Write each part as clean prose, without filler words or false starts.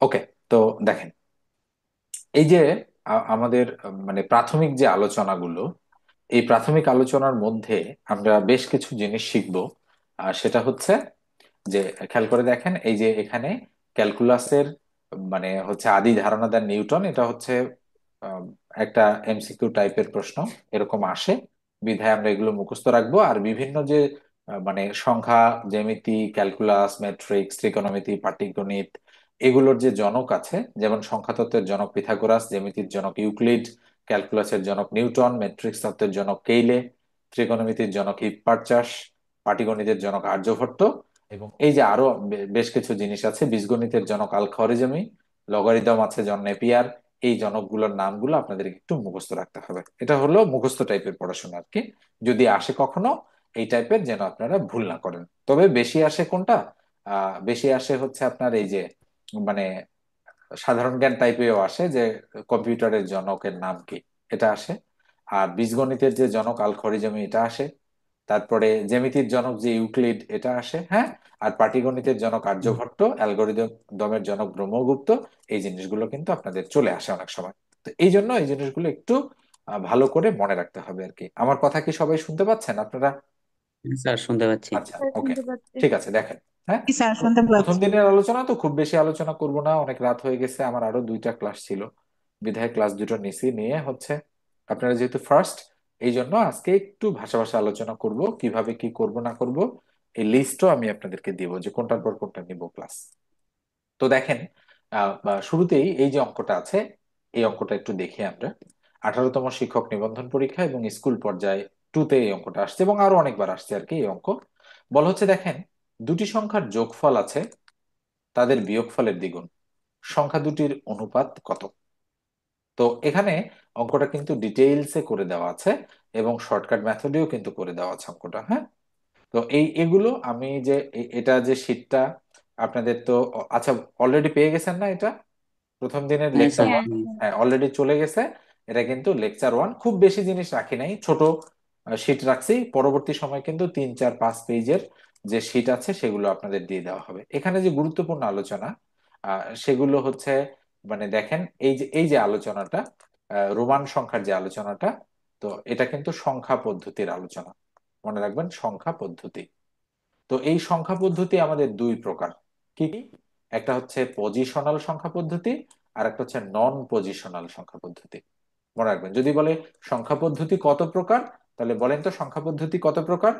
ওকে। তো দেখেন, এই যে আমাদের মানে প্রাথমিক যে আলোচনাগুলো, এই প্রাথমিক আলোচনার মধ্যে আমরা বেশ কিছু জিনিস শিখবো। আর সেটা হচ্ছে যে, খেয়াল করে দেখেন, এই যে এখানে ক্যালকুলাসের মানে হচ্ছে আদি ধারণাদার নিউটন, এটা হচ্ছে আহ, একটা এমসিকিউ টাইপের প্রশ্ন, এরকম আসে। বিধায় আমরা এগুলো মুখস্থ রাখবো। আর বিভিন্ন যে মানে সংখ্যা, জ্যামিতি, ক্যালকুলাস, ম্যাট্রিক্স, ত্রিকোণমিতি, পাটিগণিত, এগুলোর যে জনক আছে, যেমন সংখ্যা তত্ত্বের জনক পিথাগোরাস, জ্যামিতির জনক ইউক্লিড, ক্যালকুলাসের জনক নিউটন, ম্যাট্রিক্স তত্ত্বের জনক কেইলে, ত্রিকোণমিতির জনক হিপ্পারচাস, পাটিগণিতের জনক আর্যভট্ট, এবং এই যে আরো বেশ কিছু জিনিস আছে, বীজগণিতের জনক আল খওয়ারিজমি, লগারিদম আছে জন নেপিয়ার। এই জনকগুলোর নামগুলো আপনাদের একটু মুখস্থ রাখতে হবে। এটা হলো মুখস্থ টাইপের পড়াশোনা আর কি। যদি আসে কখনো এই টাইপের, যেন আপনারা ভুল না করেন। তবে বেশি আসে কোনটা? বেশি আসে হচ্ছে আপনার এই যে মানে সাধারণ জ্ঞান টাইপেও আসে, যে কম্পিউটারের জনকের নাম কি, এটা আসে। আর বীজগণিতের যে জনক আল খওয়ারিজমি, এটা আসে। তারপরে জ্যামিতির জনক যে ইউক্লিড, এটা আসে, হ্যাঁ। আর পাটিগণিতের জনক হুম। আর্যভট্ট, অ্যালগরিদমের জনক ব্রহ্মগুপ্ত। এই জিনিসগুলো কিন্তু আপনাদের চলে আসে অনেক সময়। তো এই জন্য এই জিনিসগুলো একটু ভালো করে মনে রাখতে হবে আর কি। আমার কথা কি সবাই শুনতে পাচ্ছেন আপনারা? স্যার শুনতে পাচ্ছি। আচ্ছা, স্যার ওকে। শুনতে পাচ্ছি। ঠিক আছে, দেখেন। হ্যাঁ। জি স্যার, তো শুনতে প্রথম পাচ্ছি। দিনের আলোচনা তো খুব বেশি আলোচনা করব না, অনেক রাত হয়ে গেছে, আমার আরো দুইটা ক্লাস ছিল। বিধায় ক্লাস দুটো নিছি, নিয়ে হচ্ছে আপনারা যেহেতু ফার্স্ট, এই জন্য আজকে একটু ভাষা ভাষা আলোচনা করব, কিভাবে কি করব না করব এই লিস্টও আমি আপনাদেরকে দিব, যে কোনটার পর কোনটা নিব ক্লাস। তো দেখেন, শুরুতেই এই যে অঙ্কটা আছে, এই অঙ্কটা একটু দেখি আমরা। 18তম শিক্ষক নিবন্ধন পরীক্ষা এবং স্কুল পর্যায়ে টুতে এই অঙ্কটা আসছে, এবং আরো অনেকবার আসছে আর কি এই অঙ্ক। বলা হচ্ছে দেখেন, দুটি সংখ্যার যোগফল আছে, তাদের বিয়োগফলের দ্বিগুণ, সংখ্যা দুটির অনুপাত কত? তো এখানে অঙ্কটা কিন্তু ডিটেইলসে করে দেওয়া আছে, এবং শর্টকাট মেথডেও কিন্তু করে দেওয়া আছে অঙ্কটা, হ্যাঁ। তো এগুলো আমি যে এটা যে শীটটা আপনাদের তো আচ্ছা, অলরেডি পেয়ে গেছেন না এটা? প্রথম দিনের হ্যাঁ লেকচার স্যার। হ্যাঁ ওয়ান, হ্যাঁ। হ্যাঁ, অলরেডি চলে গেছে। এটা কিন্তু লেকচার ওয়ান, খুব বেশি জিনিস রাখি নাই, ছোট শীট রাখছি। পরবর্তী সময় কিন্তু 3 4 5 পেজের যে শীট আছে সেগুলো আপনাদের দিয়ে দেওয়া হবে। এখানে যে গুরুত্বপূর্ণ আলোচনা সেগুলো হচ্ছে, মানে দেখেন, এই যে আলোচনাটা, রোমান সংখ্যার যে আলোচনাটা, তো এটা কিন্তু সংখ্যা পদ্ধতির আলোচনা। মনে রাখবেন, সংখ্যা পদ্ধতি। তো এই সংখ্যা পদ্ধতি আমাদের দুই প্রকার। কি কি? একটা হচ্ছে পজিশনাল সংখ্যা পদ্ধতি, আর একটা হচ্ছে নন পজিশনাল সংখ্যা পদ্ধতি। মনে রাখবেন, যদি বলে সংখ্যা পদ্ধতি কত প্রকার, তাহলে বলেন তো সংখ্যা পদ্ধতি কত প্রকার?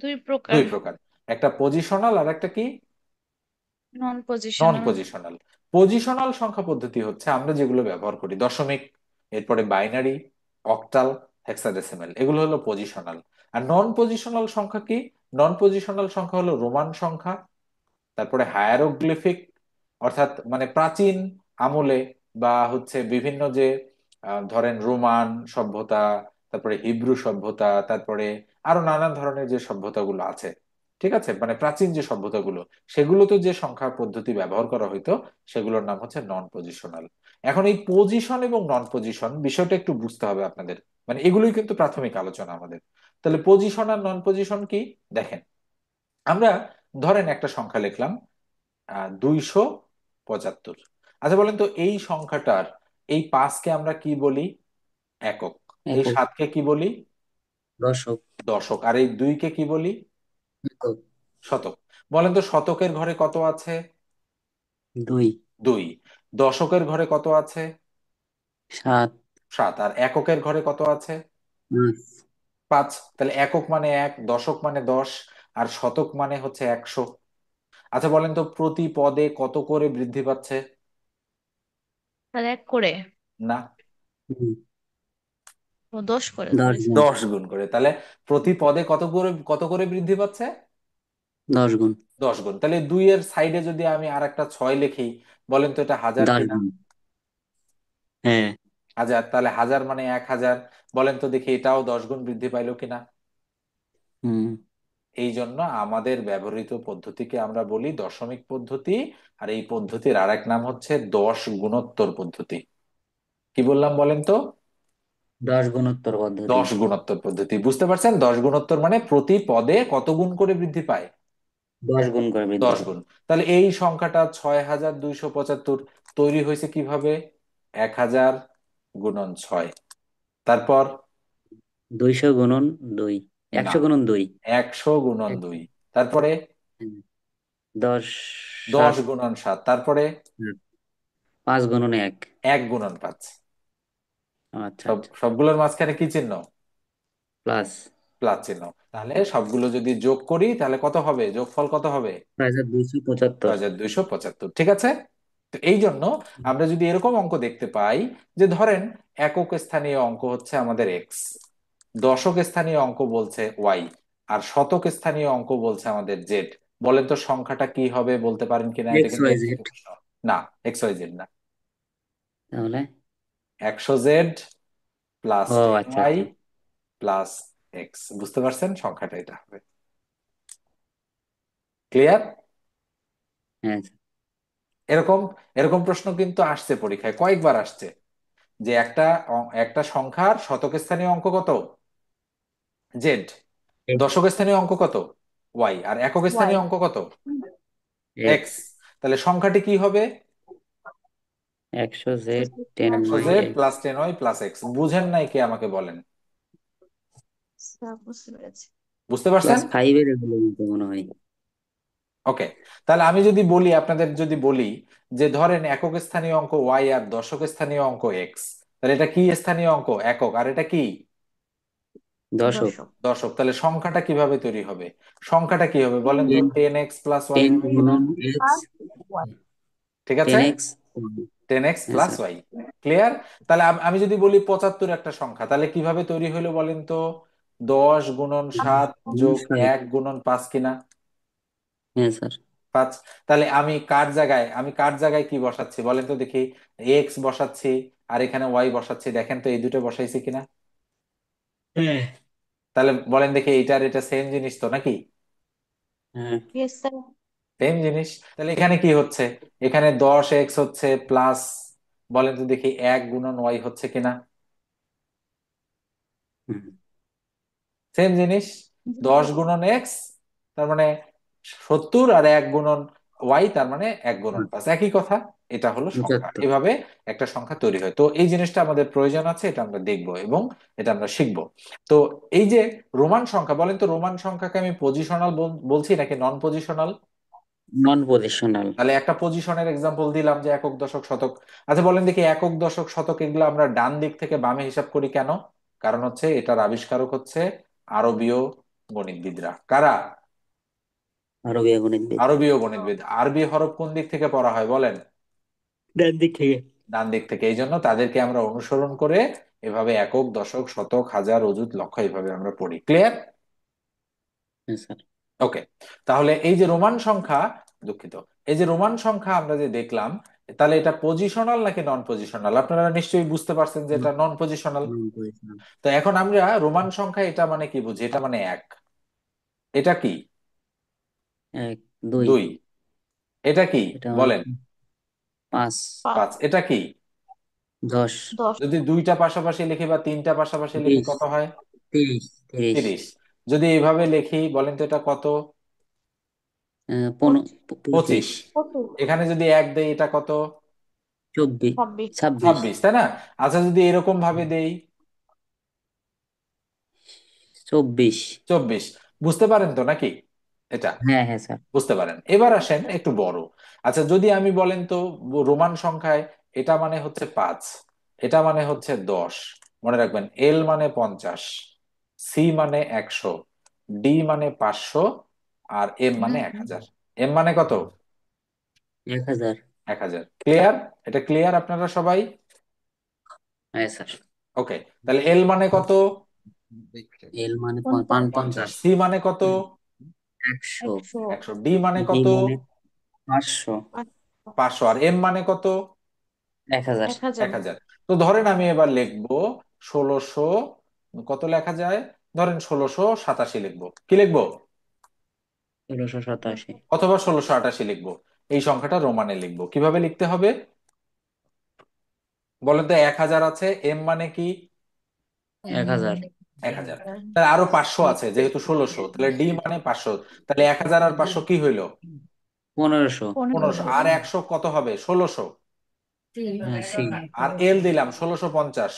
দুই প্রকার। দুই প্রকার। একটা পজিশনাল, আর একটা কি? নন নন পজিশনাল। পজিশনাল। পজিশনাল সংখ্যা পদ্ধতি হচ্ছে আমরা যেগুলো ব্যবহার করি, দশমিক, এরপরে বাইনারি, অক্টাল, হেক্সাডেসিমেল, এগুলো হলো পজিশনাল। আর নন পজিশনাল সংখ্যা কি? নন পজিশনাল সংখ্যা হলো রোমান সংখ্যা, তারপরে হায়ারোগ্লিফিক, অর্থাৎ মানে প্রাচীন আমলে, বা হচ্ছে বিভিন্ন যে ধরেন রোমান সভ্যতা, তারপরে হিব্রু সভ্যতা, তারপরে আরো নানান ধরনের যে সভ্যতাগুলো আছে, ঠিক আছে, মানে প্রাচীন যে সভ্যতাগুলো, সেগুলোতে যে সংখ্যা পদ্ধতি ব্যবহার করা হইতো, সেগুলোর নাম হচ্ছে নন পজিশনাল। এখন এই পজিশন এবং নন পজিশন বিষয়টা একটু বুঝতে হবে আপনাদের, মানে এগুলোই কিন্তু প্রাথমিক আলোচনা আমাদের। তাহলে পজিশন আর নন পজিশন কি? দেখেন, আমরা ধরেন একটা সংখ্যা লিখলাম 275। আচ্ছা বলেন তো, এই সংখ্যাটার এই 5কে আমরা কি বলি? একক। এই একক। 7কে কি বলি? দশক। দশক। আর এই 2কে কি বলি? একক। শতক। বলেন তো, শতকের ঘরে কত আছে? দুই। 2। দশকের ঘরে কত আছে? সাত। 7। আর এককের ঘরে কত আছে? পাঁচ। 5। তাহলে একক মানে 1, দশক মানে 10, আর শতক মানে হচ্ছে 100। আচ্ছা বলেন তো, প্রতি পদে কত করে বৃদ্ধি পাচ্ছে? তাহলে এক করে। না, হুম। ও 10 করে দশ তাহলে। গুণ। 10 গুণ করে। তাহলে প্রতি পদে কত করে বৃদ্ধি পাচ্ছে? 10 গুণ। 10 গুণ। তাহলে 2 এর সাইডে যদি আমি আর একটা 6 লিখি, বলেন তো এটা হাজার দশ কিনা? গুণ হ্যাঁ। হাজার। তাহলে হাজার মানে 1000। বলেন তো দেখি, এটাও 10 গুণ বৃদ্ধি পাইলো কিনা? হুম। এই জন্য আমাদের ব্যবহৃত পদ্ধতিকে আমরা বলি দশমিক পদ্ধতি। আর এই পদ্ধতির আর এক নাম হচ্ছে 10 গুণোত্তর পদ্ধতি। কি বললাম বলেন তো? 10 গুণোত্তর পদ্ধতি। 10 গুণোত্তর পদ্ধতি। বুঝতে পারছেন? 10 গুণোত্তর মানে প্রতি পদে কত গুণ করে বৃদ্ধি পায়? দশ গুণ করে বৃদ্ধি 10 পাবে। গুণ। তাহলে এই সংখ্যাটা 6275 তৈরি হয়েছে কিভাবে? 1000 গুণন 6। তারপর 200 গুণন 2, না, 100 গুণন 2। 100 গুণন 2। তারপরে হ্যাঁ, দশ, 10 সাত, গুণন 7। তারপরে 5 গুণন 1। 1 গুণন 5। আচ্ছা আচ্ছা। সবগুলোর মাঝখানে কি চিহ্ন? প্লাস। প্লাস চিহ্ন। তাহলে সবগুলো যদি যোগ করি তাহলে কত হবে? যোগফল কত হবে? 6275। 6275, ঠিক আছে। তো এই জন্য আমরা যদি এরকম অঙ্ক দেখতে পাই, যে ধরেন একক স্থানীয় অঙ্ক হচ্ছে আমাদের এক্স, দশক স্থানীয় অঙ্ক বলছে ওয়াই, আর শতক স্থানীয় অঙ্ক বলছে আমাদের জেড, বলেন তো সংখ্যাটা কি হবে? বলতে পারেন কিনা? এটা এক্স কিন্তু ওয়াই জেড। এমসিকিউ প্রশ্ন। না, এক্স ওয়াই জেড না। তাহলে 100 জেড প্লাস ও 10 আচ্ছা ওয়াই আচ্ছা। Plus x. বুঝতে পারছেন? সংখ্যাটা এটা হবে। ক্লিয়ার? হ্যাঁ এরকম এরকম প্রশ্ন কিন্তু আসছে পরীক্ষায়, কয়েকবার আসছে, যে একটা সংখ্যার শতক স্থানীয় অঙ্ক কত? জেড। এক্স। দশক স্থানীয় অঙ্ক কত? ওয়াই। আর একক ওয়াই। স্থানীয় অঙ্ক কত? এক্স। এক্স। তাহলে সংখ্যাটি কি হবে? 100 জেড 10 একশো Y Z X. Plus 10 Y plus X. বুঝেন নাই? কে আমাকে বলেন। আচ্ছা, বুঝতে পেরেছি। বুঝতে পারছেন? ক্লাস 5-এর এগুলো মতো মনে হয়। ওকে। তাহলে আমি যদি বলি, আপনাদের যদি বলি, যে ধরেন একক স্থানীয় অঙ্ক ওয়াই আর দশক স্থানীয় অঙ্ক এক্স, তাহলে এটা কি স্থানীয় অঙ্ক? একক। আর এটা কি? দশক। দশক। দশক। তাহলে সংখ্যাটা কিভাবে তৈরি হবে? সংখ্যাটা কি হবে বলেন তো? Ten 10x plus Y ten হবে কিনা? গুণন এক্স। আর ওয়াই। ঠিক আছে। 10x। 10x হ্যাঁ প্লাস স্যার। ওয়াই। ক্লিয়ার? তাহলে আমি যদি বলি 75 একটা সংখ্যা, তাহলে কিভাবে তৈরি হলো বলেন তো? 10 গুণন 7 যোগ 1 গুণন 5 কিনা? হ্যাঁ স্যার। 5। তাহলে আমি কার জায়গায় কি বসাচ্ছি বলেন তো দেখি? এক্স বসাচ্ছি, আর এখানে ওয়াই বসাচ্ছি। দেখেন তো এই দুটো বসাইছি কিনা? হ্যাঁ। তাহলে বলেন দেখি, এইটার এটা সেম জিনিস তো নাকি? হ্যাঁ। Yes sir. সেম জিনিস। তাহলে এখানে কি হচ্ছে? এখানে 10x হচ্ছে প্লাস, বলেন তো দেখি, 1 গুণন ওয়াই হচ্ছে কিনা? হুম। সেম জিনিস। 10 গুণন এক্স, তার মানে 70, আর 1 গুণন ওয়াই তার মানে 1 গুণন 5, একই কথা। এটা হলো সংখ্যা। 75। এভাবে একটা সংখ্যা তৈরি হয়। তো এই জিনিসটা আমাদের প্রয়োজন আছে, এটা আমরা দেখবো এবং এটা আমরা শিখবো। তো এই যে রোমান সংখ্যা, বলেন তো রোমান সংখ্যাকে আমি পজিশনাল বলছি নাকি নন পজিশনাল? নন পজিশনাল। তাহলে একটা পজিশনের এক্সাম্পল দিলাম, যে একক দশক শতক। আচ্ছা বলেন দেখি, একক দশক শতক এগুলো আমরা ডান দিক থেকে বামে হিসাব করি কেন? কারণ হচ্ছে এটার আবিষ্কারক হচ্ছে আরবীয় গণিতবিদরা। কারা? আরবি গণিতবিদ। আরবীয় গণিতবিদ। আরবি হরফ কোন দিক থেকে পড়া হয় বলেন? ডান দিক থেকে। ডান দিক থেকে। এই জন্য তাদেরকে আমরা অনুসরণ করে এভাবে একক দশক শতক হাজার অযুত লক্ষ এইভাবে আমরা পড়ি। ক্লিয়ার? হ্যাঁ স্যার। ওকে। তাহলে এই যে রোমান সংখ্যা, দুঃখিত, এই যে রোমান সংখ্যা আমরা যে দেখলাম, তাহলে এটা পজিশনাল নাকি নন পজিশনাল? আপনারা নিশ্চয়ই বুঝতে পারছেন যে এটা নন পজিশনাল। নন পজিশনাল। তো এখন আমরা রোমান সংখ্যা এটা মানে কি বুঝি? এটা মানে এক। এটা কি? 1 2। 2। এটা কি এটা মানে বলেন? 5 পাঁচ। 5। এটা কি? 10 দশ। যদি দুইটা পাশাপাশি লিখি বা তিনটা পাশাপাশি লিখি 20 কত হয়? 30 30। 30। যদি এইভাবে লিখি বলেন তো এটা কত? 25। 25। পঁচিশ। এখানে যদি এক দেই এটা কত? 24। ছাব্বিশ। 26। 26, তাই না? আচ্ছা যদি এরকম ভাবে দেই? 24। 24। বুঝতে পারেন তো নাকি এটা? হ্যাঁ হ্যাঁ স্যার। বুঝতে পারেন। এবার আসেন একটু বড়। আচ্ছা যদি আমি বলেন তো, রোমান সংখ্যায় এটা মানে হচ্ছে 5, এটা মানে হচ্ছে 10। মনে রাখবেন, এল মানে 50, সি মানে 100, ডি মানে 500, আর এম মানে 1000। এম মানে কত? 1000। 1000। ক্লিয়ার? এটা ক্লিয়ার আপনারা সবাই? হ্যাঁ স্যার। ওকে। তাহলে এল মানে কত? এল মানে পঞ্চাশ। 50। 50। সি মানে কত? 100। 100। 100। ডি মানে ডি কত? মানে 500। 500। আর এম মানে কত? 1000। 1000। 1000। তো ধরেন আমি এবার লিখবো 1600, কত লেখা যায়? ধরেন 1687 লিখবো। কি লিখবো? 1687। অথবা 1688 লিখবো। এই সংখ্যাটা রোমানে লিখবো। কিভাবে লিখতে হবে বলেন তো? 1000 আছে, এম মানে কি? 1000। 1,000। তাহলে আরো 500 আছে, যেহেতু 1600, তাহলে ডি মানে 500। তাহলে 1,000 আর 500 কি হইলো? 1500। 1500। আর 100 কত হবে? 1600। হ্যাঁ, সি। আর এল দিলাম 1650।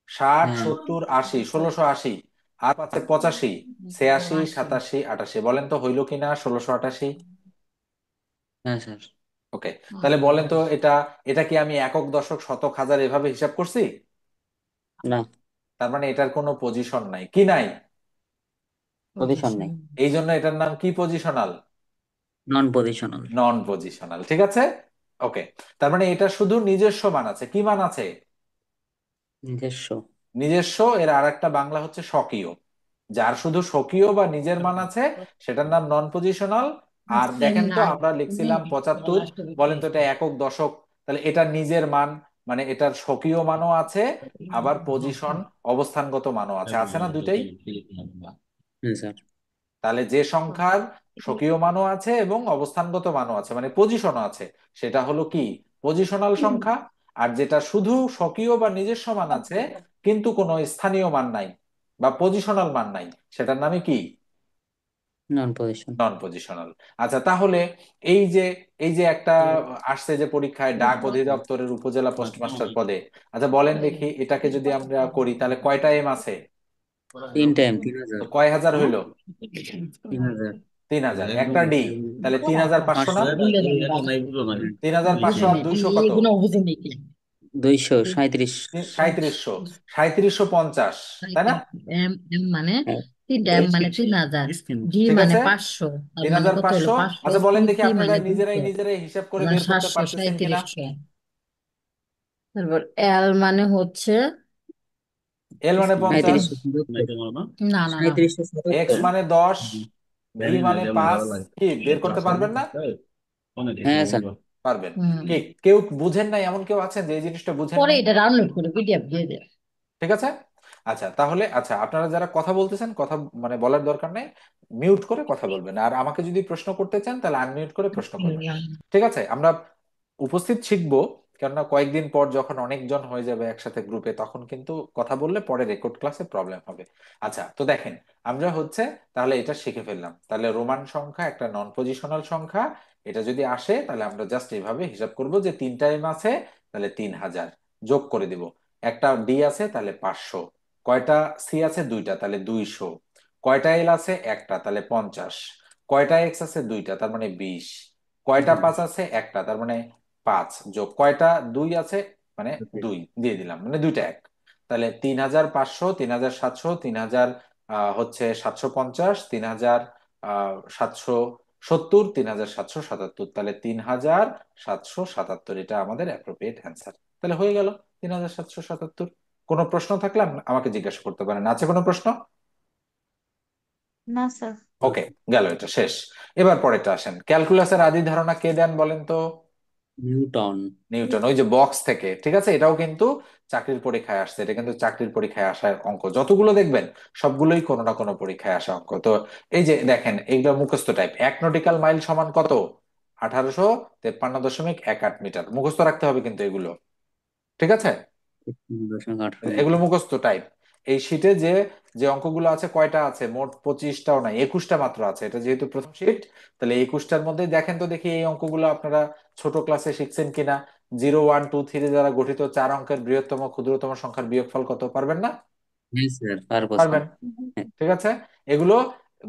60, হ্যাঁ, 70, 80, 1680। আর পাচ্ছে 85, 86, 87, 88। বলেন তো হইলো কিনা 1688? হ্যাঁ স্যার। ওকে। তাহলে বলেন তো এটা এটা কি আমি একক, দশক, শতক, হাজার এভাবে হিসাব করছি? না, তার মানে এটার কোনো পজিশন নাই, কি নাই? পজিশন নেই। এই জন্য এটার নাম কি? পজিশনাল। নন পজিশনাল। নন পজিশনাল, ঠিক আছে। ওকে। তার মানে এটা শুধু নিজস্ব মান আছে। কি মান আছে? নিজস্ব। নিজস্ব। এর আর একটা বাংলা হচ্ছে স্বকীয়। যার শুধু স্বকীয় বা নিজের মান আছে সেটার নাম নন পজিশনাল। আর দেখেন তো আমরা লিখছিলাম 75। বলেন তো এটা একক, দশক, তাহলে এটা নিজের মান, মানে এটার স্বকীয় মানও আছে, আবার পজিশন অবস্থানগত মানও আছে, আছে না দুইটাই? হ্যাঁ স্যার। তাহলে যে সংখ্যার স্বকীয় মানও আছে এবং অবস্থানগত মানও আছে, মানে পজিশনও আছে, সেটা হলো কি? পজিশনাল সংখ্যা। আর যেটা শুধু স্বকীয় বা নিজস্ব মান আছে কিন্তু কোনো স্থানীয় মান নাই বা পজিশনাল মান নাই, সেটার নামে কি? নন পজিশন। নন পজিশনাল। আচ্ছা, তাহলে এই যে এই যে একটা আসছে যে পরীক্ষায়, ডাক অধিদপ্তরের উপজেলা পোস্টমাস্টার পদে, আচ্ছা বলেন দেখি এটাকে যদি আমরা করি তাহলে কয়টা এম আছে? 3 টাইম তো 3000। কয় হাজার হইলো? 3000। 3,000। একটা ডি, তাহলে 3,500 না? 500। 3,500 হ্যাঁ, আর 200 কত? 237। 3700। 3750, তাই না? হ্যাঁ। ঠিক আছে, 3,500। আচ্ছা বলেন দেখি আপনারা নিজেরাই নিজেরাই হিসাব করে বের করতে পারতেছেন কিনা? এল মানে 50, 3770। এক্স মানে 10, ভি মানে 5। কি বের করতে পারবেন না? হ্যাঁ স্যার। পারবেন। কি কেউ বুঝেন নাই এমন কেউ আছেন যে এই জিনিসটা বুঝেন নাই? ঠিক আছে। আচ্ছা তাহলে, আচ্ছা আপনারা যারা কথা বলতেছেন, কথা মানে বলার দরকার নেই, মিউট করে কথা বলবেন। আর আমাকে যদি প্রশ্ন করতে চান তাহলে আনমিউট করে প্রশ্ন করবেন। ঠিক আছে, আমরা উপস্থিত শিখবো। কেননা কয়েকদিন পর যখন অনেকজন হয়ে যাবে একসাথে গ্রুপে, তখন কিন্তু কথা বললে পরে রেকর্ড ক্লাসে প্রবলেম হবে। আচ্ছা তো দেখেন, আমরা হচ্ছে তাহলে এটা শিখে ফেললাম। তাহলে রোমান সংখ্যা একটা নন পজিশনাল সংখ্যা। এটা যদি আসে তাহলে আমরা জাস্ট এইভাবে হিসাব করব যে 3টা এম আছে, তাহলে 3,000 যোগ করে দিব। একটা ডি আছে, তাহলে 500। কয়টা সি আছে? দুইটা, তাহলে 200। কয়টা এল আছে? একটা, তাহলে 50। কয়টা এক্স আছে? দুইটা, তার মানে 20। কয়টা পাঁচ আছে? একটা, তার মানে 5। যোগ কয়টা দুই আছে? মানে 2 দিয়ে দিলাম, মানে দুইটা এক। তাহলে 3,500, 3,700, 3,000 হচ্ছে 750, 3,770, 3,777, তাহলে 3,777 এটা আমাদের অ্যাপ্রোপ্রিয়েট অ্যান্সার। তাহলে হয়ে গেল 3,777। কোনো প্রশ্ন থাকলে আমাকে জিজ্ঞাসা করতে পারেন। আছে কোনো প্রশ্ন? না স্যার। ওকে, গেল এটা শেষ। এবার পরেরটা আসেন, ক্যালকুলাসের আদি ধারণা কে দেন বলেন তো? নিউটন। নিউটন, ওই যে বক্স থেকে। ঠিক আছে, এটাও কিন্তু চাকরির পরীক্ষায় আসছে। এটা কিন্তু চাকরির পরীক্ষায় আসার অঙ্ক, যতগুলো দেখবেন সবগুলোই কোনো না কোনো পরীক্ষায় আসা অঙ্ক। তো এই যে দেখেন, এইগুলো মুখস্থ টাইপ। 1 নটিক্যাল মাইল সমান কত? 1853.18 মিটার। মুখস্থ রাখতে হবে কিন্তু এগুলো। ঠিক আছে, 0.18 মিটার। এগুলো মুখস্থ টাইপ। এই শীটে যে যে অঙ্কগুলো আছে, কয়টা আছে মোট? 25টাও নাই, 21টা মাত্র আছে। এটা যেহেতু প্রথম শীট, তাহলে 21টার মধ্যে দেখেন তো দেখি এই অঙ্কগুলো আপনারা ছোট ক্লাসে শিখছেন কিনা। 0, 1, 2, 3 দ্বারা গঠিত 4 অঙ্কের বৃহত্তম ক্ষুদ্রতম সংখ্যার বিয়োগফল কত? পারবেন না? হ্যাঁ স্যার, পারবো স্যার। পারবেন। ঠিক আছে, এগুলো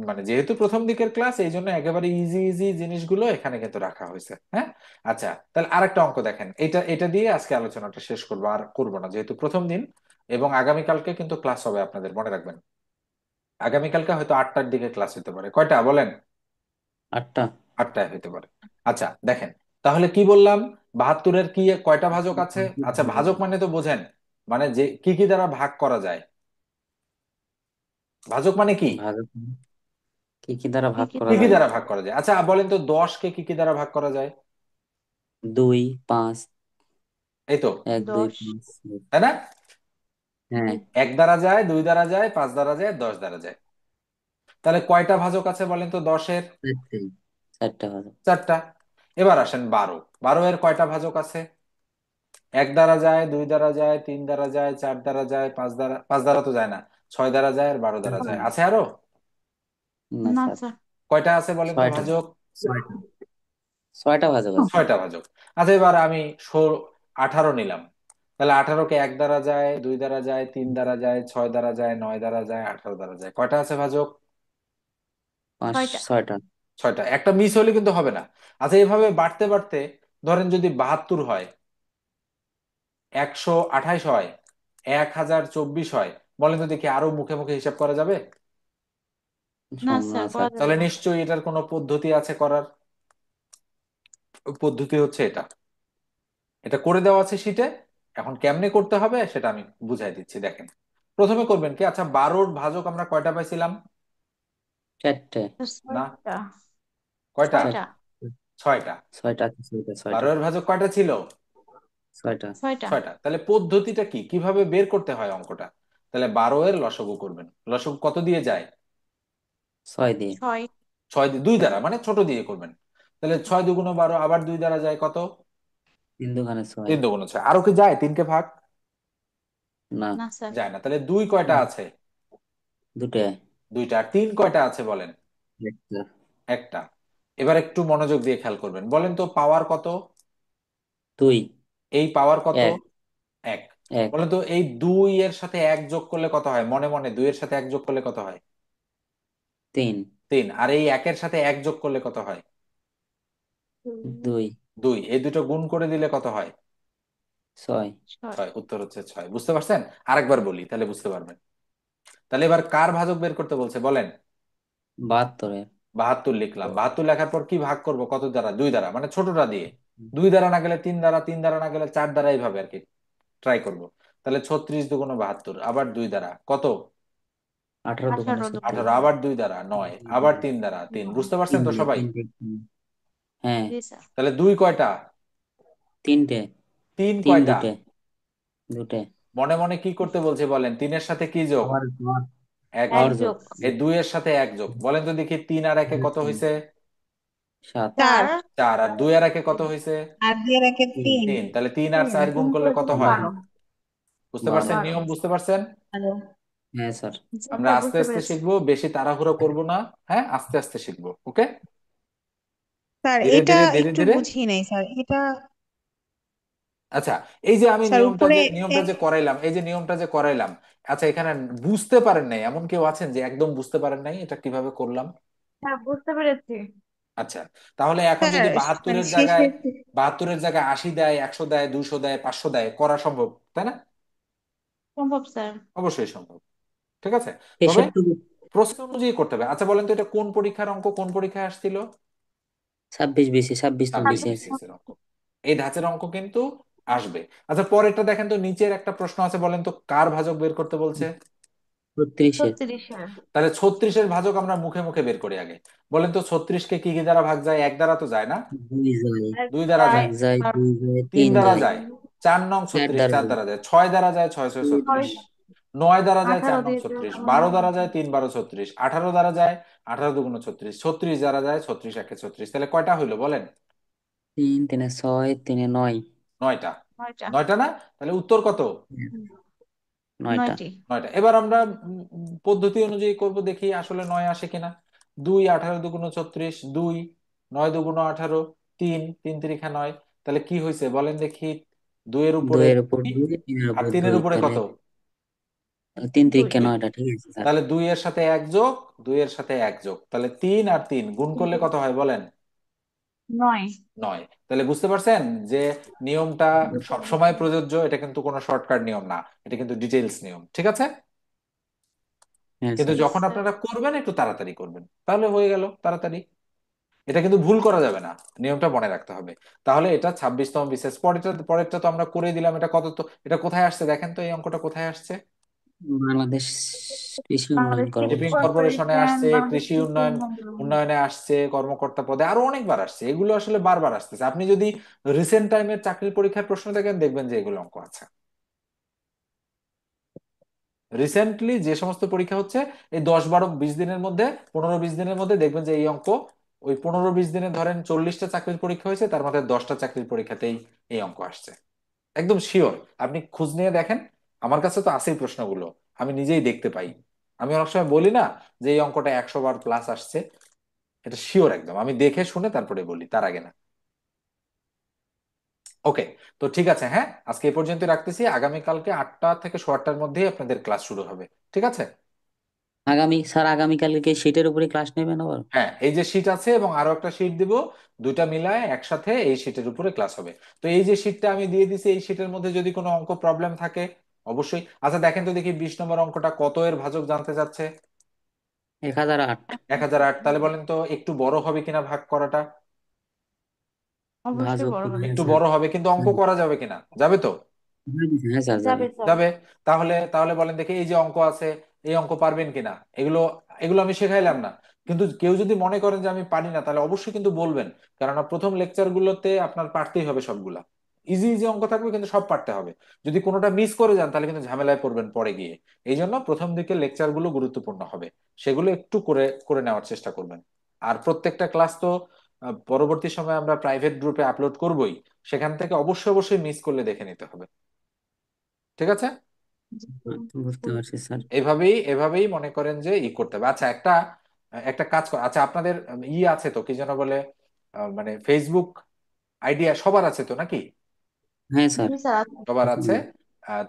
মানে যেহেতু প্রথম দিকের ক্লাস, এই জন্য একেবারে ইজি ইজি জিনিসগুলো এখানে কিন্তু রাখা হয়েছে। হ্যাঁ, আচ্ছা তাহলে আরেকটা অঙ্ক দেখেন। এটা এটা দিয়ে আজকে আলোচনাটা শেষ করবো, আর করবো না যেহেতু প্রথম দিন। এবং আগামীকালকে কিন্তু ক্লাস হবে, আপনাদের মনে রাখবেন। আগামীকালকে হয়তো 8টার দিকে ক্লাস হতে পারে। কয়টা বলেন? 8টা। 8টায় হতে পারে। আচ্ছা দেখেন, তাহলে কি বললাম? 72-এর কি কয়টা ভাজক আছে? আচ্ছা ভাজক মানে তো বোঝেন, মানে যে কি কি দ্বারা ভাগ করা যায়। ভাজক মানে কি? ভাগ কি কি দ্বারা কি ভাগ কি করা কি কি দ্বারা যায়? দ্বারা ভাগ ভাগ করা যায়? আচ্ছা বলেন তো 10কে কি কি দ্বারা ভাগ করা যায়? 2, 5। এই তো, 1, 2, 10? 5। তাই না? হ্যাঁ। 1 দ্বারা যায়, 2 দ্বারা যায়, 5 দ্বারা যায়, 10 দ্বারা যায়। তাহলে কয়টা ভাজক আছে বলেন তো 10-এর? 4টে। 4টা ভাগ। 4টা। এবার আসেন 12। 12-এর কয়টা ভাজক আছে? 1 দ্বারা যায়, 2 দ্বারা যায়, 3 দ্বারা যায়, 4 দ্বারা যায়, 5 দ্বারা তো যায় না। ছয় দ্বারা যায় আর 12 দ্বারা যায়, আছে আরো? না না স্যার। স্যার। কয়টা আছে বলেন তো ছয়টা। ভাজক? ছয়টা। ছয়টা ভাজক আছে। ছয়টা ভাজক। আচ্ছা, এবার আমি 18 নিলাম। তাহলে 18কে 1 দ্বারা যায়, 2 দ্বারা যায়, 3 দ্বারা যায়, 6 দ্বারা যায়, 9 দ্বারা যায়, 18 দ্বারা যায়। কয়টা আছে ভাজক? পাঁচ। ছয়টা। ছয়টা। ছয়টা। একটা মিস হলে কিন্তু হবে না। আচ্ছা, এভাবে বাড়তে বাড়তে ধরেন যদি 72 হয়, 128 হয়, 1024 হয়, বলেন তো দেখি, আরো মুখে মুখে হিসাব করা যাবে? না না স্যার, করা স্যার। যাবে তাহলে না। নিশ্চয়ই এটার কোনো পদ্ধতি আছে করার। পদ্ধতি হচ্ছে এটা, এটা করে দেওয়া আছে শীটে। এখন কেমনে করতে হবে সেটা আমি বুঝাই দিচ্ছি, দেখেন। প্রথমে করবেন কি, আচ্ছা 12র ভাজক আমরা কয়টা পাইছিলাম? চারটে। না, ছয়টা। কয়টা? ছয়। ছয়টা। ছয়টা। ছয়টা আছে, ছয়টা ছয়টা। 12 এর ভাজক কয়টা ছিল? ছয়টা। ছয়টা। ছয়টা। তাহলে পদ্ধতিটা কি, কিভাবে বের করতে হয় অঙ্কটা? তাহলে 12 এর লসাগু করবেন। লসাগু কত দিয়ে যায়? ছয় দিয়ে। ছয়। 6 দিয়ে, 2 দ্বারা মানে ছোট দিয়ে করবেন। তাহলে 6 দুগুণ 12, আবার 2 দ্বারা যায় কত? তিন দুখানে ছয়। 3 দুগুণ 6। আরো কি যায় 3 কে ভাগ? না। না স্যার। যায় না। তাহলে 2 কয়টা আছে? দুটো। দুইটা। আর 3 কয়টা আছে বলেন? একটা। একটা। এবার একটু মনোযোগ দিয়ে খেয়াল করবেন, বলেন তো পাওয়ার কত? দুই। এই পাওয়ার কত? এক। এক। এক। বলেন তো এই 2 এর সাথে 1 যোগ করলে কত হয়? মনে মনে 2 এর সাথে 1 যোগ করলে কত হয়? তিন। 3। আর এই 1 এর সাথে 1 যোগ করলে কত হয়? দুই। 2। এই দুটো গুণ করে দিলে কত হয়? ছয়। ছয়। 6। উত্তর হচ্ছে 6। বুঝতে পারছেন? আরেকবার বলি তাহলে বুঝতে পারবেন। তাহলে এবার কার ভাজক বের করতে বলছে বলেন? 72-এর। 72 লিখলাম। 72 লেখার পর কি ভাগ করব কত দ্বারা? 2 দ্বারা, মানে ছোটটা দিয়ে। 2 দ্বারা না গেলে 3 দ্বারা, 3 দ্বারা না গেলে 4 দ্বারা, এইভাবে আর কি ট্রাই করব। তাহলে 36 দুগুণ 72, আবার 2 দ্বারা কত? 18 দুগুণে 18 দুগুণে 18, 36। আবার 2 দ্বারা 9, আবার 3 দ্বারা 3। বুঝতে পারছেন তিন তো দিয়ে সবাই? তিনটে। হ্যাঁ। জি স্যার। তাহলে 2 কয়টা? তিনটে। 3 তিন কয়টা? দুটে। দুটে। মনে মনে কি করতে বলছে বলেন? 3 এর সাথে কি যোগ? আবার আবার। এক এক আবার যোগ। যোগ। যোগ। এই 2 এর সাথে 1 যোগ, বলেন তো দেখি 3 আর 1 কত হয়েছে? সাত। 4। 4। আর 2 আর 1 কত হয়েছে? আর দিয়ে রেখে তিন। তিন। 3। তাহলে 3 আর তিন 4 গুণ গুণ করলে করে কত দিলে হয়? 12। বুঝতে পারছেন 12। 12। নিয়ম? বুঝতে পারছেন? হ্যালো। হ্যাঁ স্যার। জি আমরা স্যার, আস্তে বুঝতে আস্তে পেরেছি। শিখবো, বেশি তাড়াহুড়ো করব না। হ্যাঁ, আস্তে আস্তে শিখবো, ওকে? স্যার ধীরে এটা ধীরে ধীরে একটু ধীরে। বুঝি নাই স্যার এটা। আচ্ছা, এই যে আমি স্যার নিয়মটা উপরে যে নিয়মটা এক। যে করাইলাম, এই যে নিয়মটা যে করাইলাম, আচ্ছা এখানে বুঝতে পারেন নাই এমন কেউ আছেন যে একদম বুঝতে পারেন নাই এটা কিভাবে করলাম? হ্যাঁ, বুঝতে পেরেছি। আচ্ছা, তাহলে এখন স্যার যদি মানে 72-এর জায়গায় 80 দেয়, 100 দেয়, 200 দেয়, 500 দেয়, করা সম্ভব, তাই না? সম্ভব স্যার। অবশ্যই সম্ভব। ঠিক আছে। তবে তেষট্টি। প্রসেস অনুযায়ী করতে হবে। আচ্ছা বলেন তো এটা কোন পরীক্ষার অঙ্ক, কোন পরীক্ষায় আসছিল? 26 BC, 26তম 26 BCS। বিসিএস এর অঙ্ক। এই ধাঁচের অঙ্ক কিন্তু আসবে। আচ্ছা পরেরটা দেখেন তো, নিচের একটা প্রশ্ন আছে, বলেন তো কার ভাজক বের করতে বলছে? 36-এর। 36-এর। তাহলে 36-এর ভাজক আমরা মুখে মুখে বের করি আগে। বলেন তো 36-কে কি কি দ্বারা ভাগ যায়? 1 দ্বারা তো যায় না, দুই যায়। 1 2 দ্বারা যায়। যায়, এক যায়, দুই যায়, 3 তিন দ্বারা যায়, যায়, 4 নং চার 36, দ্বারা 4 যায়, দ্বারা যায়, 6 দ্বারা যায়, 6 6 ছয়। 36, 9 দ্বারা যায়, 4 18 নং দিয়ে যায়, 36, আমার 12 মনে দ্বারা আছে। যায়, 3 12 36, 18 দ্বারা যায়, 18 দুগুণ 36, 36 দ্বারা যায়, 36 একে 36। তাহলে কয়টা হইলো বলেন? তিন তিনে ছয়, তিনে নয়। 9টা। 9টা। 9টা না? তাহলে উত্তর কত? হুম, 9টা। 9টি। 9টা। এবার আমরা পদ্ধতি অনুযায়ী করব, দেখি আসলে 9 আসে কিনা। 2 18 দুগুণ 36, 2 9 দুগুণ 18, 3 3 তিরিখা 9। তাহলে কি হয়েছে বলেন দেখি? 2 এর উপরে দুইয়ের উপর 2 দুই, তিনের আর উপর 3 এর দুই, উপরে তাহলে কত? তিন 2। তিরিকে 2। নয়টা, ঠিক আছে স্যার। তাহলে 2 এর সাথে 1 যোগ, 2 এর সাথে 1 যোগ, তাহলে 3 আর 3 গুণ করলে কত হয় বলেন? 9। 9। তাহলে বুঝতে পারছেন যে নিয়মটা বুঝতে সব পেরেছি। সময় প্রযোজ্য, এটা কিন্তু কোনো শর্টকাট নিয়ম না, এটা কিন্তু ডিটেইলস নিয়ম, ঠিক আছে? হ্যাঁ কিন্তু স্যার। জি যখন স্যার। আপনারা করবেন একটু তাড়াতাড়ি করবেন, তাহলে হয়ে গেল তাড়াতাড়ি। এটা কিন্তু ভুল করা যাবে না, নিয়মটা মনে রাখতে হবে। তাহলে এটা 26তম বিশেষ। পরেরটা পরেরটা তো আমরা করে দিলাম, এটা কত তো, এটা কোথায় আসছে দেখেন তো, এই অঙ্কটা কোথায় আসছে? বাংলাদেশ কৃষি উন্নয়ন বাংলাদেশ শিপিং শিপিং কর্মসূচি। কর্পোরেশনে কর্পোরেশন, আসছে, বাংলাদেশ কৃষি কৃষি উন্নয়ন উন্নয়ন। উন্নয়নে আসছে, কর্মকর্তা পদে আরো অনেকবার আসছে। এগুলো আসলে বারবার আসতেছে। আপনি যদি রিসেন্ট টাইমের চাকরির পরীক্ষার প্রশ্ন দেখেন, দেখবেন যে এগুলো অঙ্ক আছে। রিসেন্টলি যে সমস্ত পরীক্ষা হচ্ছে, এই 10 12 20 দিনের মধ্যে, 15 20 দিনের মধ্যে দেখবেন যে এই অঙ্ক, ওই 15 20 দিনে ধরেন 40টা চাকরির পরীক্ষা হয়েছে, তার মধ্যে 10টা চাকরির পরীক্ষাতেই এই অঙ্ক আসছে। একদম শিওর। আপনি খোঁজ নিয়ে দেখেন, আমার কাছে তো আছেই প্রশ্নগুলো। আমি নিজেই দেখতে পাই। আমি অনেক সময় বলি না যে এই অঙ্কটা 100 বার প্লাস আসছে, এটা শিওর একদম আমি দেখে শুনে তারপরে বলি, তার আগে না। ওকে, তো ঠিক আছে, হ্যাঁ, আজকে এই পর্যন্ত রাখতেছি। আগামীকালকে 8টা থেকে 8:15-র মধ্যেই আপনাদের ক্লাস শুরু হবে, ঠিক আছে? স্যার আগামীকালকে শীটের উপরে ক্লাস নেবেন আবার? হ্যাঁ, এই যে শীট আছে এবং আরো একটা শীট দিব, দুইটা মিলায় একসাথে এই শীটের উপরে ক্লাস হবে। তো এই যে শীটটা আমি দিয়ে দিছি, এই শীটের মধ্যে যদি কোনো অঙ্ক প্রবলেম থাকে অবশ্যই। আচ্ছা দেখেন তো দেখি 20 নম্বর অঙ্কটা কত এর ভাজক জানতে চাচ্ছে। 1008। 1008। তাহলে বলেন তো একটু বড় হবে কিনা ভাগ করাটা? অবশ্যই ভাজক বড় হবে। হ্যাঁ একটু স্যার। বড় হবে, কিন্তু অঙ্ক করা যাবে কিনা? যাবে তো? হ্যাঁ স্যার যাবে। যাবে স্যার। যাবে। তাহলে তাহলে বলেন দেখি, এই যে অঙ্ক আছে, এই অঙ্ক পারবেন কিনা? এগুলো এগুলো আমি শেখাইলাম না, কিন্তু কেউ যদি মনে করেন যে আমি পারি না, তাহলে অবশ্যই কিন্তু বলবেন। কেননা প্রথম লেকচার গুলোতে আপনার পারতেই হবে সবগুলা। ইজি ইজি অঙ্ক থাকবে কিন্তু সব পারতে হবে। যদি কোনোটা মিস করে যান তাহলে কিন্তু ঝামেলায় পড়বেন পরে গিয়ে। এই জন্য প্রথম দিকে লেকচার গুলো গুরুত্বপূর্ণ হবে, সেগুলো একটু করে করে নেওয়ার চেষ্টা করবেন। আর প্রত্যেকটা ক্লাস তো পরবর্তী সময় আমরা প্রাইভেট গ্রুপে আপলোড করবোই, সেখান থেকে অবশ্যই অবশ্যই মিস করলে দেখে নিতে হবে, ঠিক আছে? বুঝতে পারছি স্যার। এভাবেই এভাবেই মনে করেন যে ই করতে হবে। আচ্ছা, একটা একটা কাজ কর, আচ্ছা আপনাদের ই আছে তো, কি যেন বলে, মানে ফেসবুক আইডিয়া সবার আছে তো নাকি? হ্যাঁ স্যার। জি স্যার। সবার আছে।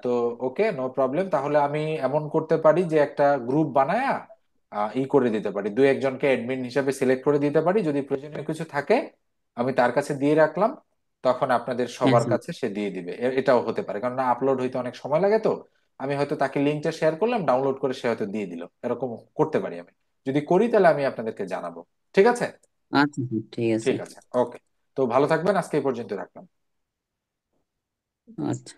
তো ওকে, নো প্রবলেম। তাহলে আমি এমন করতে পারি যে একটা গ্রুপ বানায়া ই করে দিতে পারি, দুই একজনকে অ্যাডমিন হিসেবে সিলেক্ট করে দিতে পারি। যদি প্রয়োজনীয় কিছু থাকে আমি তার কাছে দিয়ে রাখলাম, তখন আপনাদের হ্যাঁ সবার স্যার। কাছে সে দিয়ে দিবে। এটাও হতে পারে, কারণ আপলোড হইতে অনেক সময় লাগে তো। আমি হয়তো তাকে লিঙ্কটা শেয়ার করলাম, ডাউনলোড করে সে হয়তো দিয়ে দিল, এরকম করতে পারি আমি। যদি করি তাহলে আমি আপনাদেরকে জানাবো, ঠিক আছে? আচ্ছা স্যার, ঠিক আছে। ঠিক আছে, ওকে। তো ভালো থাকবেন, আজকে এই পর্যন্ত রাখলাম। আচ্ছা।